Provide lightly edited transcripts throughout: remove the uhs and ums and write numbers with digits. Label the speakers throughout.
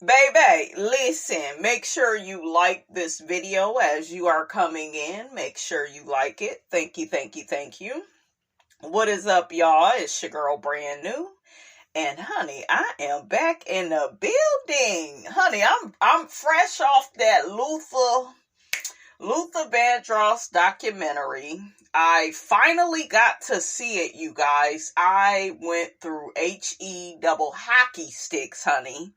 Speaker 1: Baby, listen, make sure you like this video as you are coming in. Make sure you like it. Thank you, thank you, thank you. What is up, y'all? It's your girl, Brand New. And honey, I am back in the building. Honey, I'm fresh off that Luther Vandross documentary. I finally got to see it, you guys. I went through HE double hockey sticks, honey.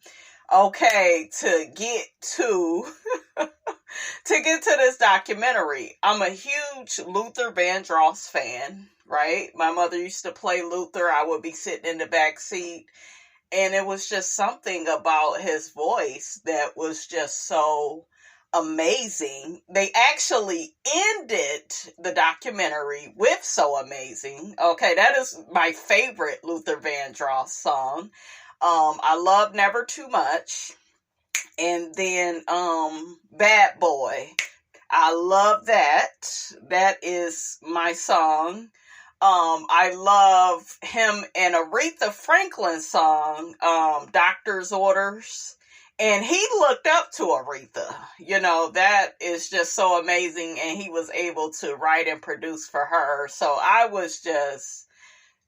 Speaker 1: Okay, to get to this documentary. I'm a huge Luther Vandross fan, right? My mother used to play Luther. I would be sitting in the back seat, and it was just something about his voice that was just so amazing. They actually ended the documentary with So Amazing. Okay, that is my favorite Luther Vandross song. I love Never Too Much. And then Bad Boy. I love that. That is my song. I love him and Aretha Franklin's song, Doctor's Orders. And he looked up to Aretha. You know, that is just so amazing. And he was able to write and produce for her. So I was just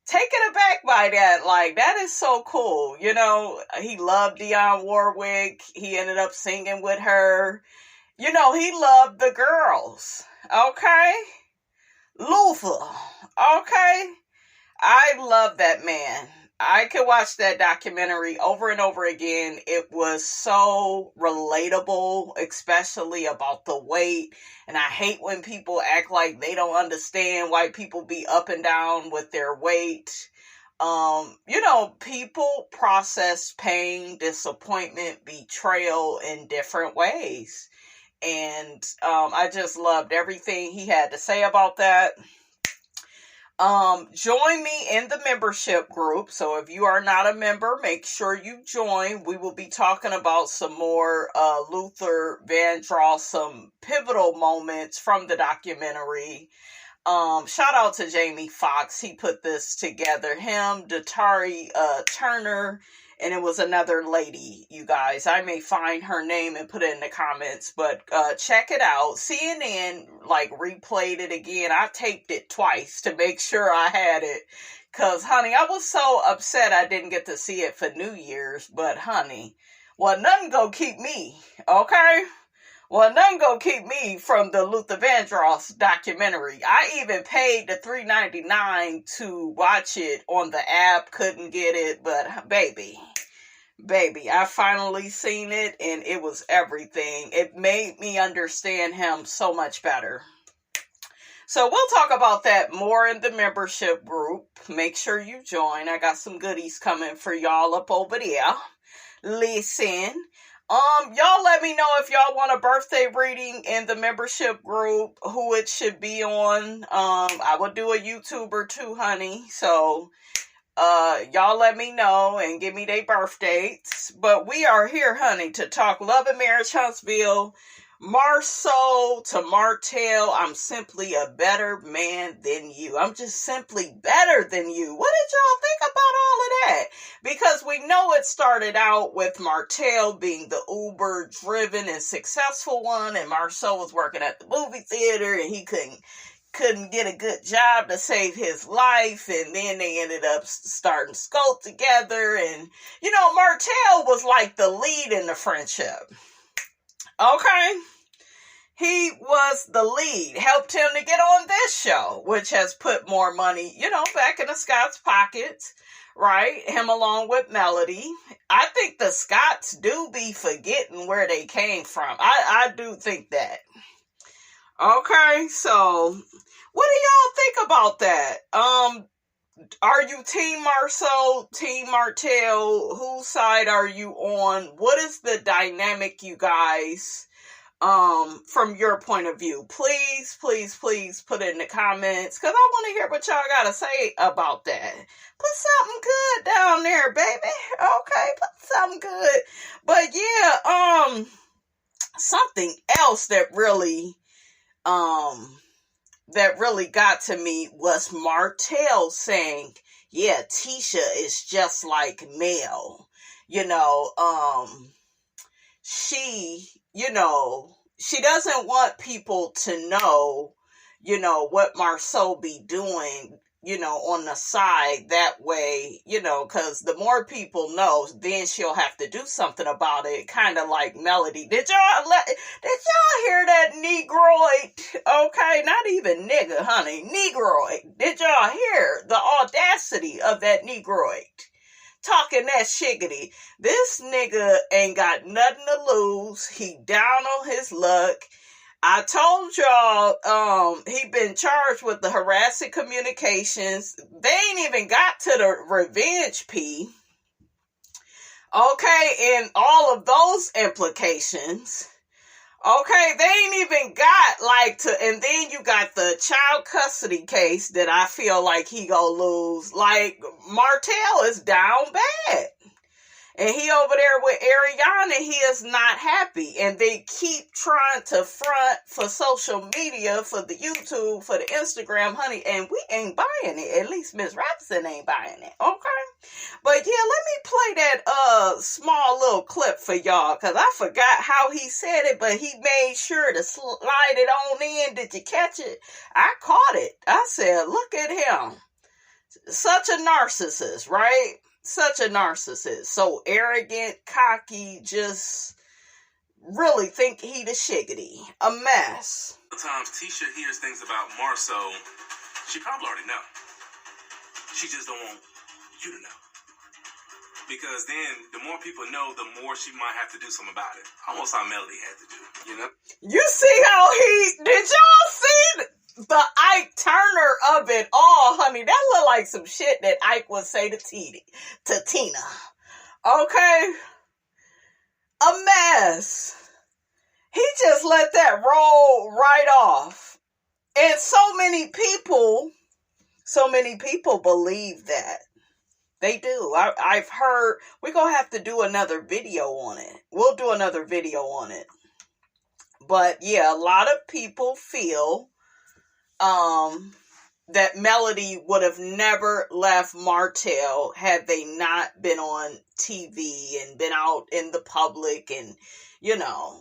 Speaker 1: taken aback by that. Like, that is so cool. You know, he loved Dionne Warwick. He ended up singing with her. You know, he loved the girls. Okay? Luther. Okay? I love that man. I could watch that documentary over and over again. It was so relatable, especially about the weight. And I hate when people act like they don't understand why people be up and down with their weight. You know, people process pain, disappointment, betrayal in different ways. And I just loved everything he had to say about that. Join me in the membership group. So if you are not a member, make sure you join. We will be talking about some more Luther Vandross, some pivotal moments from the documentary. Shout out to Jamie Foxx. He put this together. Him, Datari Turner, and it was another lady, you guys. I may find her name and put it in the comments, but check it out. CNN, like, replayed it again. I taped it twice to make sure I had it. Because, honey, I was so upset I didn't get to see it for New Year's. But, honey, well, nothing gonna keep me, okay? Well, nothing gonna keep me from the Luther Vandross documentary. I even paid the $3.99 to watch it on the app. Couldn't get it, but baby, I finally seen it, and it was everything. It made me understand him so much better. So we'll talk about that more in the membership group. Make sure you join. I got some goodies coming for y'all up over there. Listen. Y'all let me know if y'all want a birthday reading in the membership group, who it should be on. I will do a YouTuber too, honey. So, y'all let me know and give me their birth dates. But we are here, honey, to talk love and marriage, Huntsville, Marsau to Martell. I'm simply a better man than you. I'm just simply better than you. What did y'all think about all of that? Because we know it started out with Martell being the Uber driven and successful one, and Marsau was working at the movie theater, and he couldn't get a good job to save his life, and then they ended up starting Scope together, and you know, Martell was like the lead in the friendship. Okay? He was the lead, helped him to get on this show, which has put more money, you know, back in the Scots' pockets, right? Him along with Melody. I think the Scots do be forgetting where they came from. I do think that. Okay, so what do y'all think about that? Are you Team Marsau, Team Martell? Whose side are you on? What is the dynamic, you guys, from your point of view? Please, please, please put it in the comments, because I want to hear what y'all got to say about that. Put something good down there, baby. Okay, put something good. But yeah, something else that really got to me was Martell saying, yeah, Tisha is just like Mel. You know, she, she doesn't want people to know, what Marsau be doing, on the side that way, because the more people know, then she'll have to do something about it. Kind of like Melody. Did y'all hear that Negroid? Okay, not even nigga, honey. Negroid. Did y'all hear the audacity of that Negroid? Talking that shiggity. This nigga ain't got nothing to lose. He down on his luck. I told y'all, he been charged with the harassing communications. They ain't even got to the revenge P. Okay, and all of those implications. Okay, they ain't even got and then you got the child custody case that I feel like he gonna lose. Like, Martell is down bad. And he over there with Ariana, he is not happy. And they keep trying to front for social media, for the YouTube, for the Instagram, honey. And we ain't buying it. At least Miss Robinson ain't buying it. Okay? But yeah, let me play that small little clip for y'all. Because I forgot how he said it, but he made sure to slide it on in. Did you catch it? I caught it. I said, look at him. Such a narcissist, right? Such a narcissist. So arrogant, cocky, just really think he the shiggity. A mess.
Speaker 2: Sometimes Tisha hears things about Marsau she probably already know. She just don't want you to know. Because then the more people know, the more she might have to do something about it. Almost how Melody had to do, you know?
Speaker 1: You see how did y'all see the Ike Turner of it all, honey? That look like some shit that Ike would say to Tina. Okay? A mess. He just let that roll right off. And so many people believe that. They do. I've heard, we're going to have to do another video on it. We'll do another video on it. But yeah, a lot of people feel that Melody would have never left Martell had they not been on TV and been out in the public and,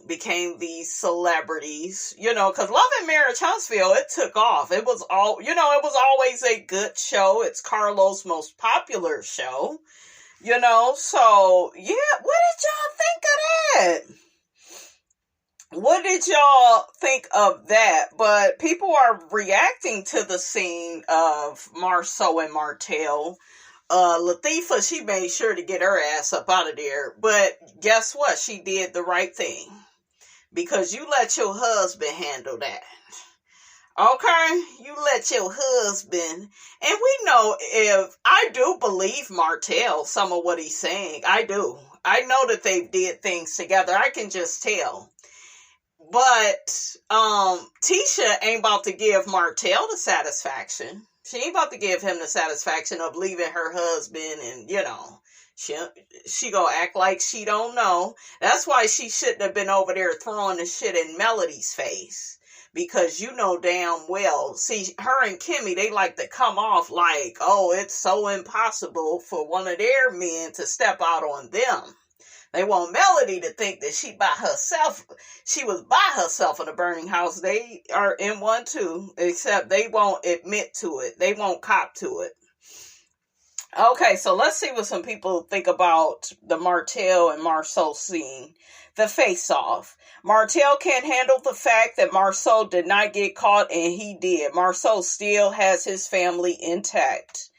Speaker 1: became these celebrities, because Love and Marriage Huntsville, it took off. It was it was always a good show. It's Carlos' most popular show, so yeah, what did y'all think of that? What did y'all think of that? But people are reacting to the scene of Marsau and Martell. Latifah, she made sure to get her ass up out of there. But guess what? She did the right thing. Because you let your husband handle that. Okay? You let your husband. And we know I do believe Martell, some of what he's saying. I do. I know that they did things together. I can just tell. But Tisha ain't about to give Martell the satisfaction. She ain't about to give him the satisfaction of leaving her husband and, she gonna act like she don't know. That's why she shouldn't have been over there throwing the shit in Melody's face. Because you know damn well, see, her and Kimmy, they like to come off like, oh, it's so impossible for one of their men to step out on them. They want Melody to think that she was by herself in a burning house. They are in one too, except they won't admit to it. They won't cop to it. Okay, so let's see what some people think about the Martell and Marsau scene. The face-off. Martell can't handle the fact that Marsau did not get caught and he did. Marsau still has his family intact.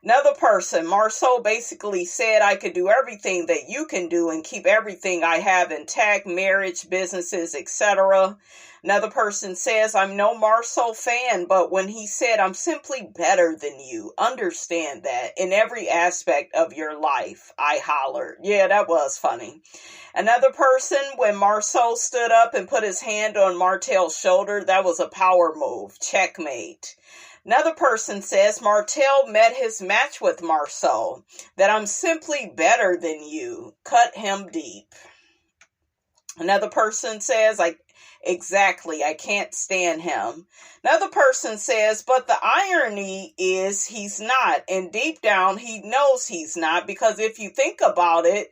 Speaker 1: Another person, Marsau basically said I could do everything that you can do and keep everything I have intact, marriage, businesses, etc. Another person says, I'm no Marsau fan, but when he said, I'm simply better than you, understand that in every aspect of your life, I hollered. Yeah, that was funny. Another person, when Marsau stood up and put his hand on Martell's shoulder, that was a power move. Checkmate. Another person says, Martell met his match with Marsau, that I'm simply better than you. Cut him deep. Another person says, exactly, I can't stand him. Another person says, but the irony is he's not. And deep down, he knows he's not, because if you think about it,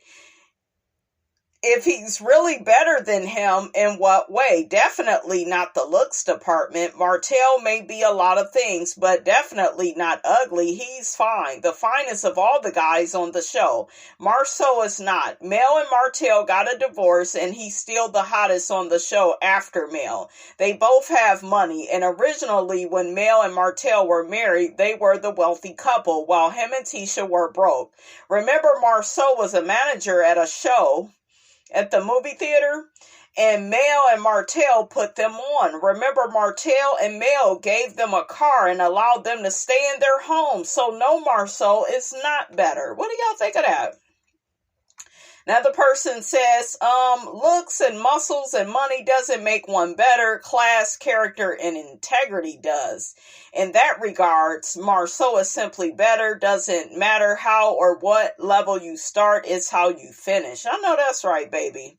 Speaker 1: if he's really better than him, in what way? Definitely not the looks department. Martell may be a lot of things, but definitely not ugly. He's fine. The finest of all the guys on the show. Marsau is not. Mel and Martell got a divorce, and he's still the hottest on the show after Mel. They both have money, and originally when Mel and Martell were married, they were the wealthy couple, while him and Tisha were broke. Remember, Marsau was a manager at a show at the movie theater, and Mel and Martell put them on. Remember, Martell and Mel gave them a car and allowed them to stay in their home. So no, Marsau is not better. What do y'all think of that? Another person says, looks and muscles and money doesn't make one better. Class, character, and integrity does. In that regards, Marsau is simply better. Doesn't matter how or what level you start, it's how you finish. I know that's right, baby.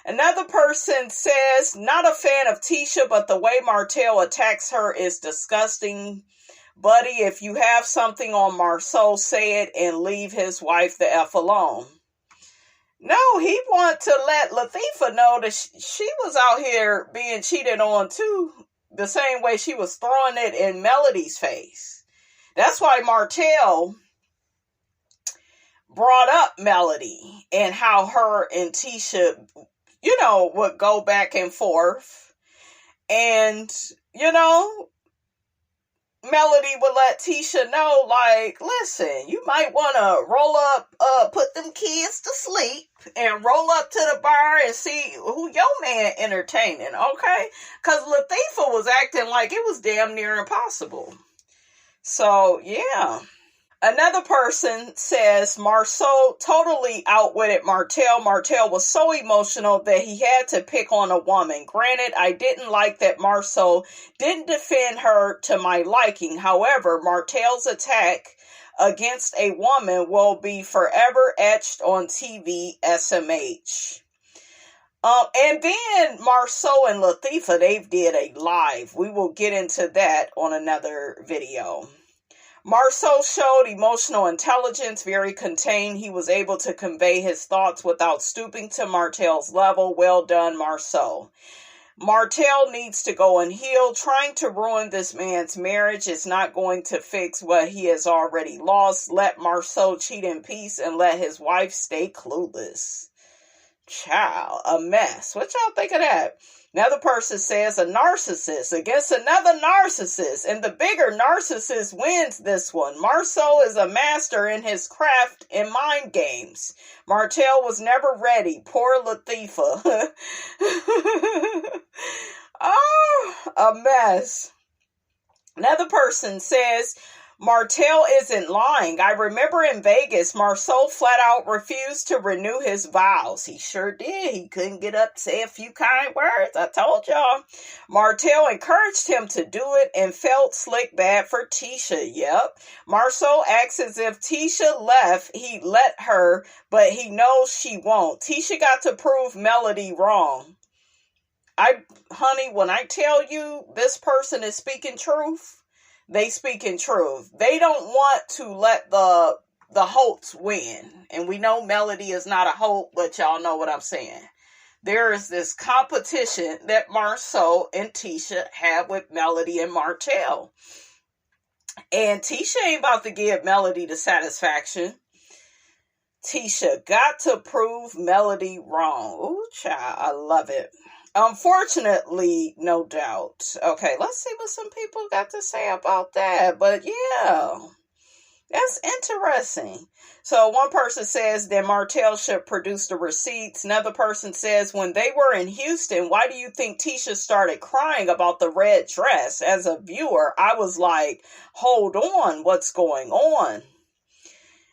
Speaker 1: Another person says, not a fan of Tisha, but the way Martell attacks her is disgusting. Buddy, if you have something on Marsau, say it and leave his wife the F alone. No, he wanted to let Latifah know that she was out here being cheated on too, the same way she was throwing it in Melody's face. That's why Martell brought up Melody and how her and Tisha, would go back and forth. And, Melody would let Tisha know, like, listen, you might want to roll up, put them kids to sleep and roll up to the bar and see who your man entertaining, okay? Because Latifah was acting like it was damn near impossible. So, yeah. Another person says Marsau totally outwitted Martell. Martell was so emotional that he had to pick on a woman. Granted, I didn't like that Marsau didn't defend her to my liking. However, Martell's attack against a woman will be forever etched on TV SMH. And then Marsau and Latifah, they did a live. We will get into that on another video. Marsau showed emotional intelligence, very contained. He was able to convey his thoughts without stooping to Martell's level. Well done, Marsau. Martell needs to go and heal. Trying to ruin this man's marriage is not going to fix what he has already lost. Let Marsau cheat in peace and let his wife stay clueless. Child, a mess. What y'all think of that? Another person says a narcissist against another narcissist, and the bigger narcissist wins this one. Marsau is a master in his craft and mind games. Martell was never ready. Poor Latifah. Oh, a mess. Another person says Martell isn't lying. I remember in Vegas, Marsau flat out refused to renew his vows. He sure did. He couldn't get up to say a few kind words. I told y'all. Martell encouraged him to do it and felt slick bad for Tisha. Yep. Marsau acts as if Tisha left. He let her, but he knows she won't. Tisha got to prove Melody wrong. Honey, when I tell you this person is speaking truth, they speak in truth. They don't want to let the Holtz win. And we know Melody is not a Holt, but y'all know what I'm saying. There is this competition that Marsau and Tisha have with Melody and Martell. And Tisha ain't about to give Melody the satisfaction. Tisha got to prove Melody wrong. Ooh, child, I love it. Unfortunately, no doubt. Okay, let's see what some people got to say about that. But yeah, that's interesting. So one person says that Martell should produce the receipts. Another person says when they were in Houston, why do you think Tisha started crying about the red dress? As a viewer, I was like, hold on, what's going on?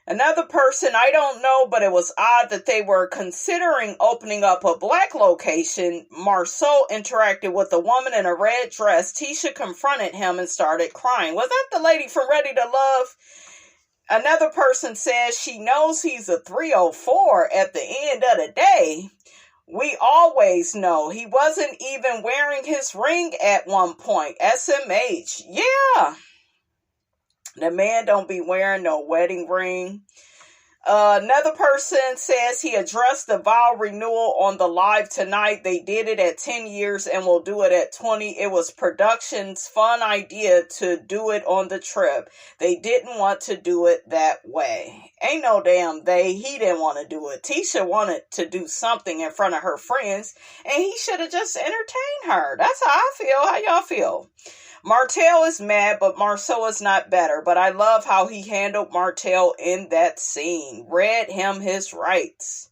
Speaker 1: Another person, I don't know, but it was odd that they were considering opening up a black location. Marsau interacted with a woman in a red dress. Tisha confronted him and started crying. Was that the lady from Ready to Love? Another person says she knows he's a 304 at the end of the day. We always know. He wasn't even wearing his ring at one point. SMH. Yeah. The man don't be wearing no wedding ring. Another person says he addressed the vow renewal on the live tonight. They did it at 10 years and will do it at 20. It was production's fun idea to do it on the trip. They didn't want to do it that way. Ain't no damn he didn't want to do it. Tisha wanted to do something in front of her friends, and he should have just entertained her. That's how I feel. How y'all feel? Martell is mad, but Marsau is not better. But I love how he handled Martell in that scene. Read him his rights.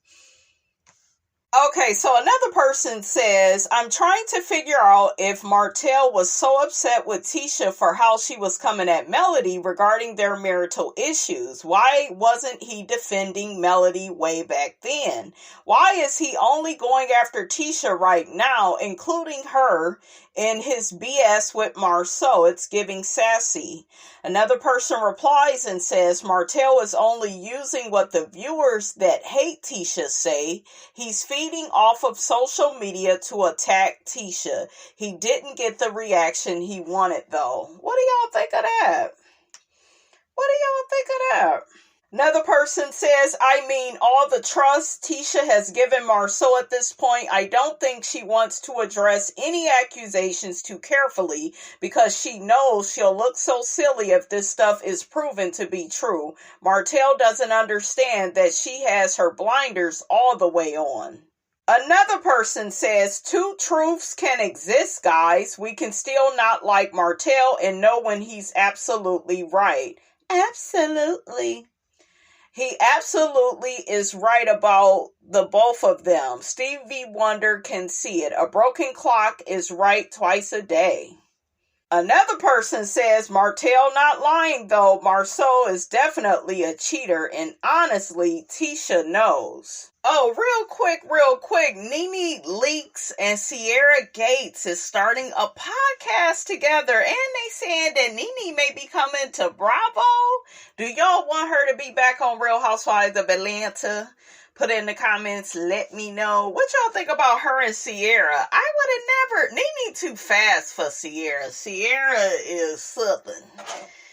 Speaker 1: Okay, so another person says, I'm trying to figure out if Martell was so upset with Tisha for how she was coming at Melody regarding their marital issues. Why wasn't he defending Melody way back then? Why is he only going after Tisha right now, including her in his BS with Marsau? It's giving sassy. Another person replies and says, Martell is only using what the viewers that hate Tisha say. He's feeding off of social media to attack Tisha. He didn't get the reaction he wanted, though. What do y'all think of that? What do y'all think of that? Another person says, I mean, all the trust Tisha has given Marsau at this point, I don't think she wants to address any accusations too carefully because she knows she'll look so silly if this stuff is proven to be true. Martell doesn't understand that she has her blinders all the way on. Another person says, two truths can exist, guys. We can still not like Martell and know when he's absolutely right. Absolutely. He absolutely is right about the both of them. Stevie Wonder can see it. A broken clock is right twice a day. Another person says, Martell not lying though. Marsau is definitely a cheater, and honestly, Tisha knows. Oh, real quick. Nene Leakes and Sierra Gates is starting a podcast together, and they saying that Nene may be coming to Bravo. Do y'all want her to be back on Real Housewives of Atlanta? Put in the comments, let me know. What y'all think about her and Sierra? I would have never, Nene too fast for Sierra. Sierra is something.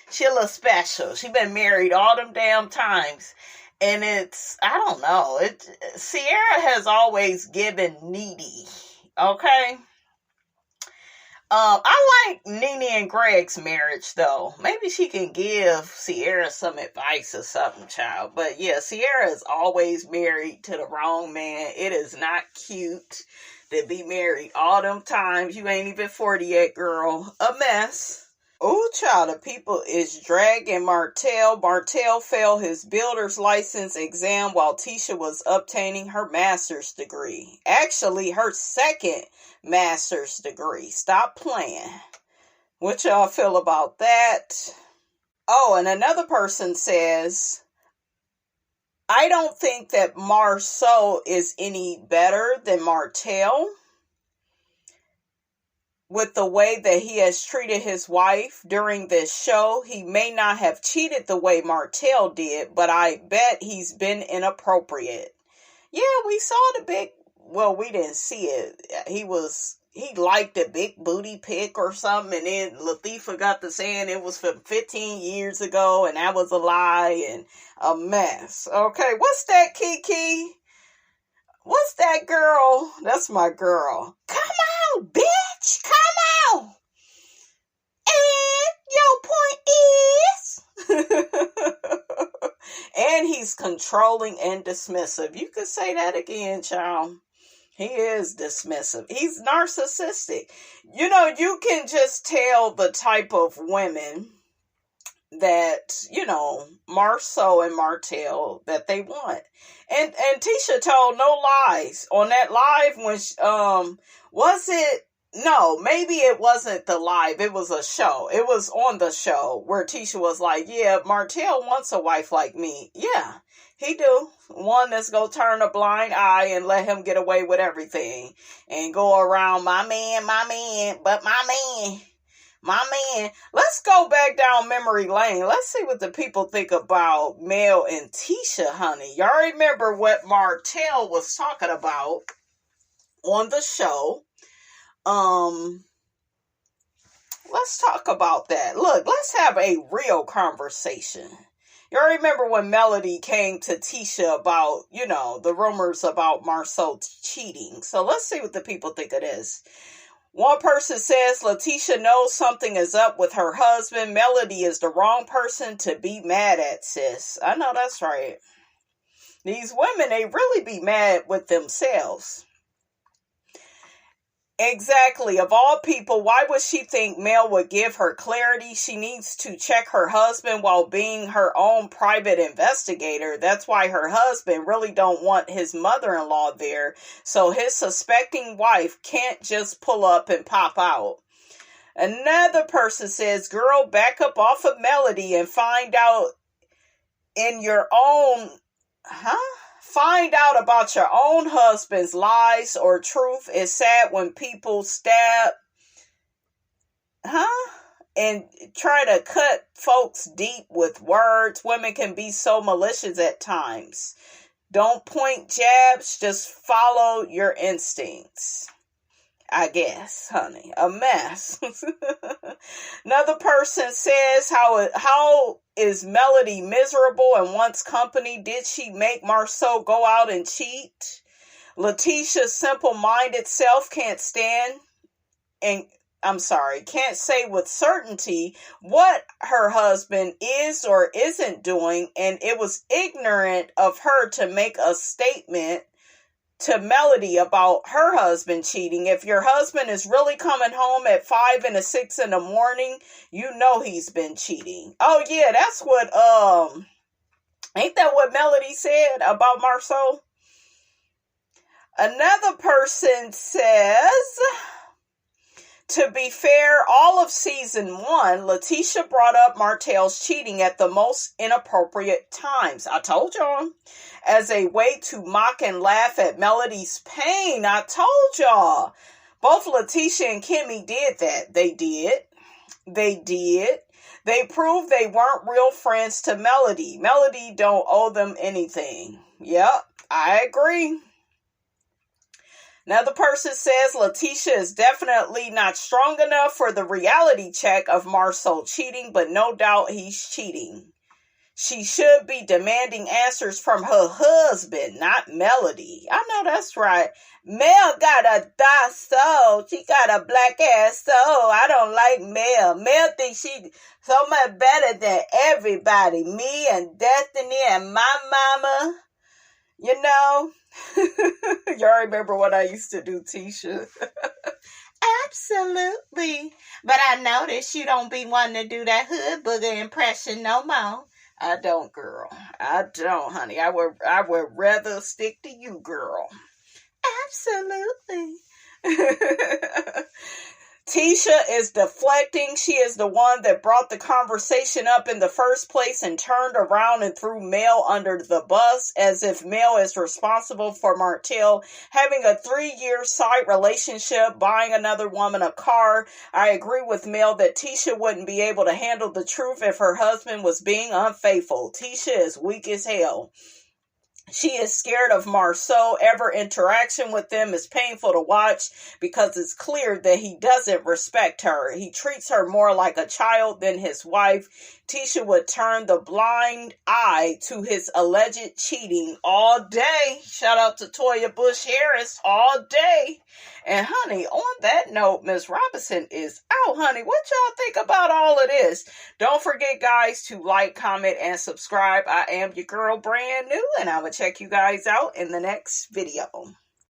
Speaker 1: She a little special. She been married all them damn times. And it's, I don't know. Sierra has always given needy. Okay? I like Nene and Greg's marriage, though. Maybe she can give Sierra some advice or something, child. But yeah, Sierra is always married to the wrong man. It is not cute to be married all them times. You ain't even 40 yet, girl. A mess. Oh, child, the people is dragging Martell. Martell failed his builder's license exam while Tisha was obtaining her master's degree. Actually, her second master's degree. Stop playing. What y'all feel about that? Oh, and another person says, I don't think that Marsau is any better than Martell. With the way that he has treated his wife during this show, he may not have cheated the way Martell did, but I bet he's been inappropriate. Yeah, we saw the big, well, we didn't see it. He liked a big booty pic or something, and then Latifah got to saying it was from 15 years ago, and that was a lie and a mess. Okay, what's that, Kiki? What's that, girl? That's my girl. Come on, bitch! Come on! And your point is... and he's controlling and dismissive. You could say that again, child. He is dismissive. He's narcissistic. You know, you can just tell the type of women that, you know, Marsau and Martell that they want. And Tisha told no lies on that live when was it? No, maybe it wasn't the live. It was a show. It was on the show where Tisha was like, yeah, Martell wants a wife like me. Yeah, he do. One that's gonna turn a blind eye and let him get away with everything and go around my man, but my man. Let's go back down memory lane. Let's see what the people think about Mel and Tisha, honey. Y'all remember what Martell was talking about on the show. Let's talk about that. Look, let's have a real conversation. You remember when Melody came to Tisha about, you know, the rumors about Marsau cheating. So let's see what the people think of this. One person says Letitia knows something is up with her husband. Melody is the wrong person to be mad at, sis. I know that's right. These women, they really be mad with themselves. Exactly. Of all people, why would she think Mel would give her clarity? She needs to check her husband while being her own private investigator. That's why her husband really don't want his mother-in-law there. So his suspecting wife can't just pull up and pop out. Another person says, girl, back up off of Melody and find out in your own... Find out about your own husband's lies or truth. It's sad when people stab, and try to cut folks deep with words. Women can be so malicious at times. Don't point jabs, just follow your instincts. I guess, honey, a mess. Another person says, how is Melody miserable and wants company? Did she make Marsau go out and cheat? Letitia's simple-minded self can't say with certainty what her husband is or isn't doing, and it was ignorant of her to make a statement to Melody about her husband cheating. If your husband is really coming home at 5 and 6 in the morning, you know he's been cheating. Oh yeah, that's what, ain't that what Melody said about Marsau? Another person says, to be fair, all of season 1, Letitia brought up Martell's cheating at the most inappropriate times. I told y'all. As a way to mock and laugh at Melody's pain. I told y'all. Both Letitia and Kimmy did that. They did. They proved they weren't real friends to Melody. Melody don't owe them anything. Yep, I agree. Another person says Letitia is definitely not strong enough for the reality check of Marsau cheating, but no doubt he's cheating. She should be demanding answers from her husband, not Melody. I know that's right. Mel got a dark soul. She got a black ass soul. I don't like Mel. Mel thinks she so much better than everybody. Me and Destiny and my mama. You know? Y'all remember what I used to do, Tisha? Absolutely. But I noticed you don't be wanting to do that hood booger impression no more. I don't, girl. I don't, honey. I would rather stick to you, girl. Absolutely. Tisha is deflecting. She is the one that brought the conversation up in the first place and turned around and threw Mel under the bus as if Mel is responsible for Martell having a 3-year side relationship, buying another woman a car. I agree with Mel that Tisha wouldn't be able to handle the truth if her husband was being unfaithful. Tisha is weak as hell. She is scared of Marsau. Every interaction with them is painful to watch because it's clear that he doesn't respect her. He treats her more like a child than his wife. Tisha would turn the blind eye to his alleged cheating all day. Shout out to Toya Bush Harris all day. And honey, on that note, Miss Robinson is out, honey. What y'all think about all of this? Don't forget, guys, to like, comment, and subscribe. I am your girl, brand new, and I will check you guys out in the next video.